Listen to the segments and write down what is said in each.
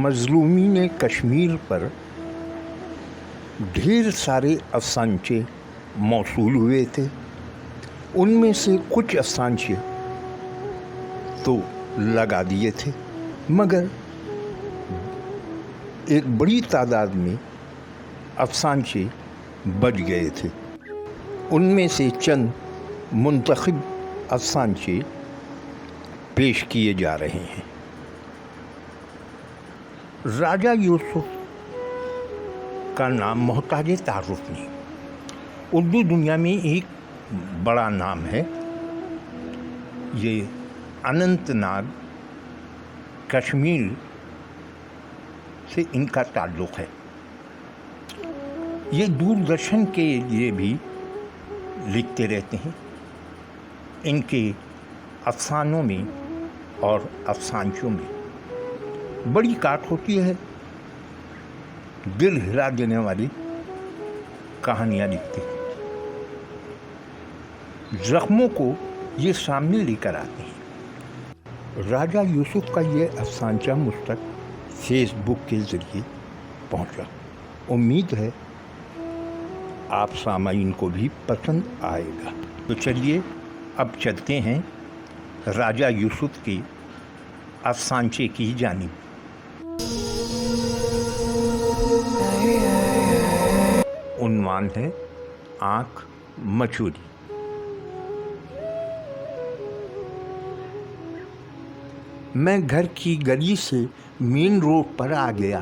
مظلومین کشمیر پر ڈھیر سارے افسانچے موصول ہوئے تھے. ان میں سے کچھ افسانچے تو لگا دیے تھے، مگر ایک بڑی تعداد میں افسانچے بچ گئے تھے. ان میں سے چند منتخب افسانچے پیش کیے جا رہے ہیں. راجہ یوسف کا نام محتاج تعارف نہیں، اردو دنیا میں ایک بڑا نام ہے. یہ اننت ناگ کشمیر سے ان کا تعلق ہے. یہ دوردرشن کے لیے بھی لکھتے رہتے ہیں. ان کے افسانوں میں اور افسانچوں میں بڑی کاٹ ہوتی ہے. دل ہلا دینے والی کہانیاں لکھتے ہیں. زخموں کو یہ سامنے لے کر آتے ہیں. راجہ یوسف کا یہ افسانچہ مجھ تک فیس بک کے ذریعے پہنچا. امید ہے آپ سامعین کو بھی پسند آئے گا. تو چلیے اب چلتے ہیں راجہ یوسف کے افسانچے کی جانب. عنوان ہے آنکھ مچولی. میں گھر کی گلی سے مین روڈ پر آ گیا.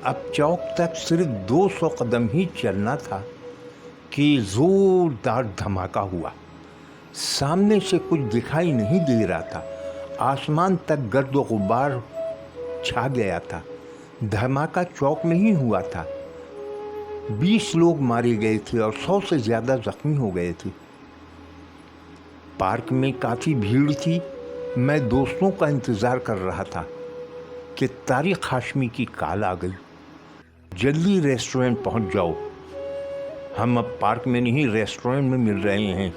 اب چوک تک صرف 200 قدم ہی چلنا تھا کہ زوردار دھماکہ ہوا. سامنے سے کچھ دکھائی نہیں دے رہا تھا. آسمان تک گرد و غبار چھا گیا تھا. دھماکہ چوک میں ہی ہوا تھا. 20 لوگ مارے گئے تھے اور 100 سے زیادہ زخمی ہو گئے تھے. پارک میں کافی بھیڑ تھی. میں دوستوں کا انتظار کر رہا تھا کہ طارق ہاشمی کی کال آ گئی، جلدی ریسٹورنٹ پہنچ جاؤ. ہم اب پارک میں نہیں ریسٹورنٹ میں مل رہے ہیں.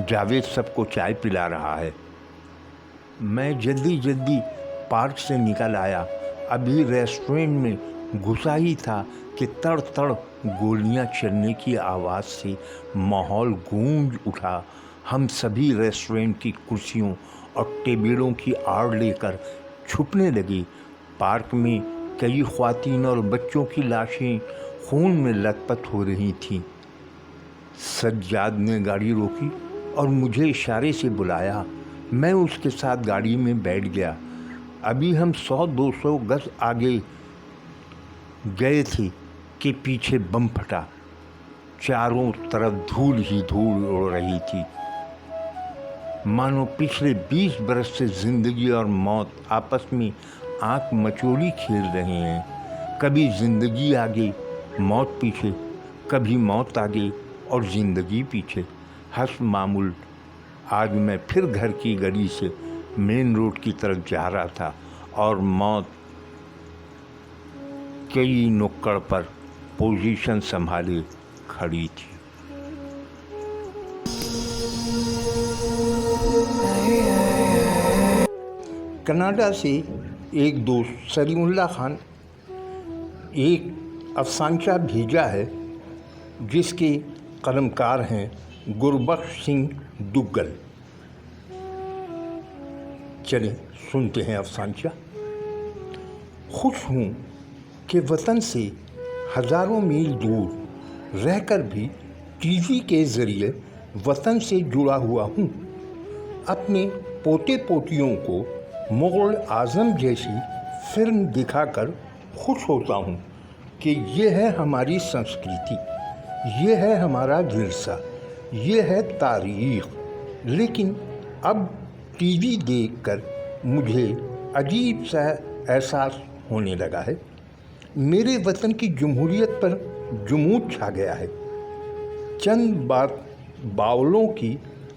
جاوید سب کو چائے پلا رہا ہے. میں جلدی پارک سے نکل آیا. ابھی ریسٹورنٹ میں گھسا ہی تھا کہ تڑ تڑ گولیاں چلنے کی آواز سے ماحول گونج اٹھا. ہم سبھی ریسٹورنٹ کی کرسیوں اور ٹیبلوں کی آڑ لے کر چھپنے لگے. پارک میں کئی خواتین اور بچوں کی لاشیں خون میں لت پت ہو رہی تھیں. سجاد نے گاڑی روکی اور مجھے اشارے سے بلایا. میں اس کے ساتھ گاڑی میں بیٹھ گیا. ابھی ہم 100-200 گز آگے گئے تھے کہ پیچھے بم پھٹا. چاروں طرف دھول ہی دھول اڑ رہی تھی. مانو پچھلے 20 برس سے زندگی اور موت آپس میں آنکھ مچولی کھیل رہے ہیں. کبھی زندگی آگے موت پیچھے، کبھی موت آگے اور زندگی پیچھے. حسب معمول آج میں پھر گھر کی گلی سے مین روڈ کی طرف جا رہا تھا اور موت کئی نکڑ پر پوزیشن سنبھالے کھڑی تھی. کینیڈا سے ایک دوست سلیم اللہ خان ایک افسانچہ بھیجا ہے جس کے قلمکار ہیں گربخش سنگھ دگل. چلیں سنتے ہیں افسانچہ. خوش ہوں کہ وطن سے ہزاروں میل دور رہ کر بھی ٹی وی کے ذریعے وطن سے جڑا ہوا ہوں. اپنے پوتے پوتیوں کو مغل اعظم جیسی فلم دکھا کر خوش ہوتا ہوں کہ یہ ہے ہماری سنسکرتی، یہ ہے ہمارا ورثہ، یہ ہے تاریخ. لیکن اب ٹی وی دیکھ کر مجھے عجیب سا احساس ہونے لگا ہے. میرے وطن کی جمہوریت پر جمود چھا گیا ہے. چند باولوں کی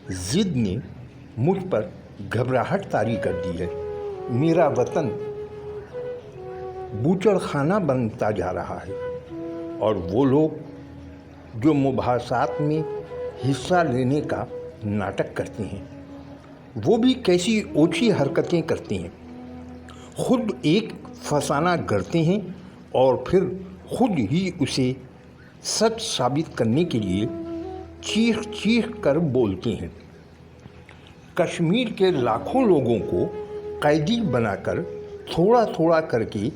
ضد نے مجھ پر گھبراہٹ طاری کر دی ہے. میرا وطن بوچڑ خانہ بنتا جا رہا ہے اور وہ لوگ جو مباحثات میں حصہ لینے کا ناٹک کرتے ہیں وہ بھی کیسی اوچھی حرکتیں کرتے ہیں. خود ایک فسانہ گڑھتے ہیں اور پھر خود ہی اسے سچ ثابت کرنے کے لیے چیخ چیخ کر بولتے ہیں۔ کشمیر کے لاکھوں لوگوں کو قیدی بنا کر تھوڑا تھوڑا کر کے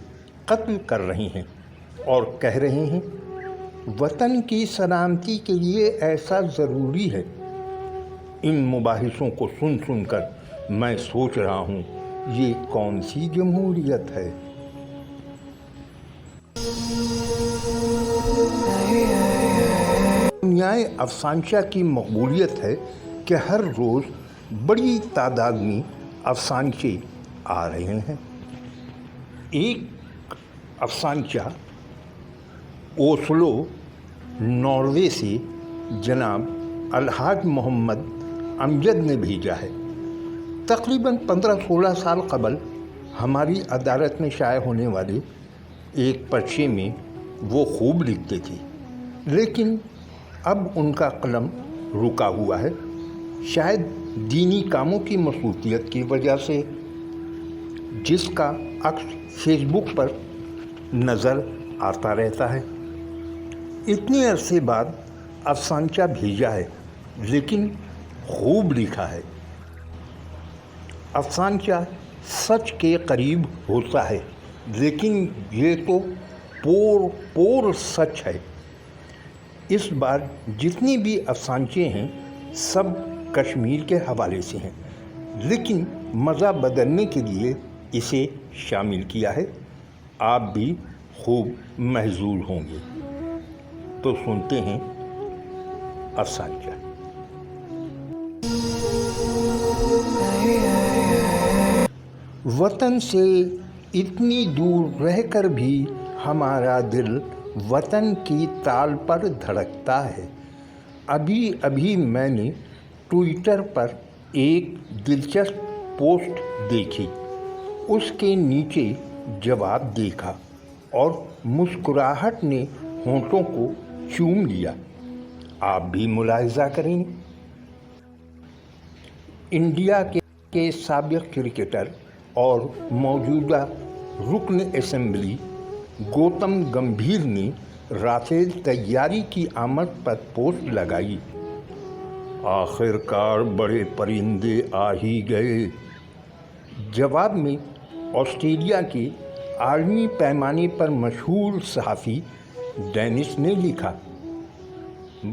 قتل کر رہے ہیں اور کہہ رہے ہیں وطن کی سلامتی کے لیے ایسا ضروری ہے۔ ان مباحثوں کو سن سن کر میں سوچ رہا ہوں یہ کون سی جمہوریت ہے؟ دنیائے افسانچہ کی مقبولیت ہے کہ ہر روز بڑی تعداد میں افسانچے آ رہے ہیں۔ ایک افسانچہ اوسلو ناروے سے جناب الحاج محمد امجد نے بھیجا ہے۔ تقریباً 15-16 سال قبل ہماری عدالت میں شائع ہونے والے ایک پرچے میں وہ خوب لکھتے تھے، لیکن اب ان کا قلم رکا ہوا ہے، شاید دینی کاموں کی مصروفیت کی وجہ سے، جس کا عکس فیس بک پر نظر آتا رہتا ہے۔ اتنے عرصے بعد افسانچہ بھیجا ہے، لیکن خوب لکھا ہے۔ افسانچہ سچ کے قریب ہوتا ہے، لیکن یہ تو پور سچ ہے۔ اس بار جتنے بھی افسانچے ہیں سب کشمیر کے حوالے سے ہیں، لیکن مزہ بدلنے کے لیے اسے شامل کیا ہے۔ آپ بھی خوب محظوظ ہوں گے۔ تو سنتے ہیں افسانچہ۔ وطن سے اتنی دور رہ کر بھی ہمارا دل وطن کی تال پر دھڑکتا ہے۔ ابھی میں نے ٹویٹر پر ایک دلچسپ پوسٹ دیکھی، اس کے نیچے جواب دیکھا اور مسکراہٹ نے ہونٹوں کو چوم لیا۔ آپ بھی ملاحظہ کریں۔ انڈیا کے سابق کرکٹر اور موجودہ رکن اسمبلی گوتم گمبھیر نے رافیل طیارے کی آمد پر پوسٹ لگائی، آخر کار بڑے پرندے آ ہی گئے۔ جواب میں آسٹریلیا کے عالمی پیمانے پر مشہور صحافی ڈینس نے لکھا،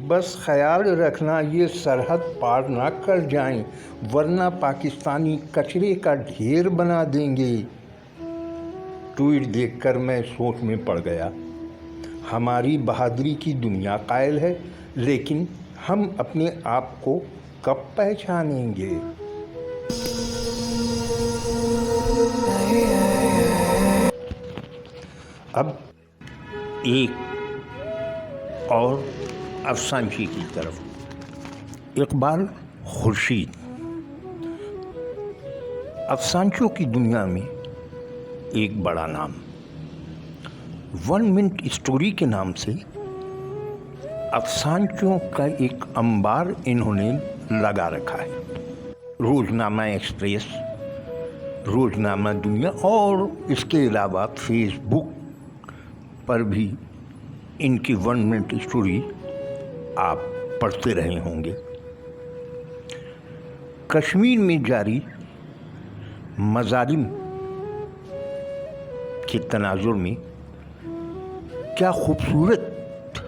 بس خیال رکھنا یہ سرحد پار نہ کر جائیں ورنہ پاکستانی کچرے کا ڈھیر بنا دیں گے۔ ٹویٹ دیکھ کر میں سوچ میں پڑ گیا، ہماری بہادری کی دنیا قائل ہے، لیکن ہم اپنے آپ کو کب پہچانیں گے؟ اب ایک اور افسانچی کی طرف۔ اقبال خورشید افسانچوں کی دنیا میں ایک بڑا نام۔ 1 منٹ اسٹوری کے نام سے افسانچوں کا ایک انبار انہوں نے لگا رکھا ہے۔ روزنامہ ایکسپریس، روزنامہ دنیا اور اس کے علاوہ فیس بک پر بھی ان کی 1 منٹ اسٹوری آپ پڑھتے رہے ہوں گے۔ کشمیر میں جاری مظالم کے تناظر میں کیا خوبصورت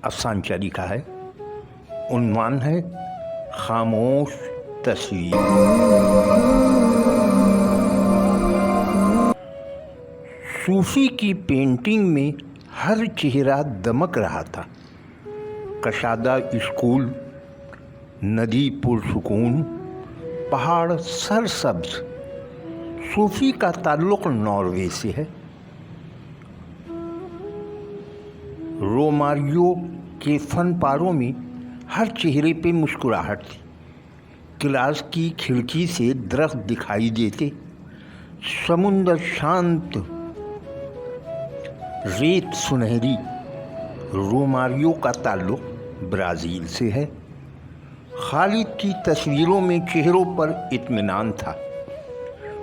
افسانچہ لکھا ہے۔ عنوان ہے خاموش تصویر۔ صوفی کی پینٹنگ میں ہر چہرہ دمک رہا تھا، کشادہ اسکول، ندی پرسکون، پہاڑ سرسبز۔ صوفی کا تعلق ناروے سے ہے۔ روماریو کے فن پاروں میں ہر چہرے پہ مسکراہٹ تھی۔ کلاس کی کھڑکی سے درخت دکھائی دیتے، سمندر شانت، ریت سنہری۔ روماریو کا تعلق برازیل سے ہے۔ خالد کی تصویروں میں چہروں پر اطمینان تھا۔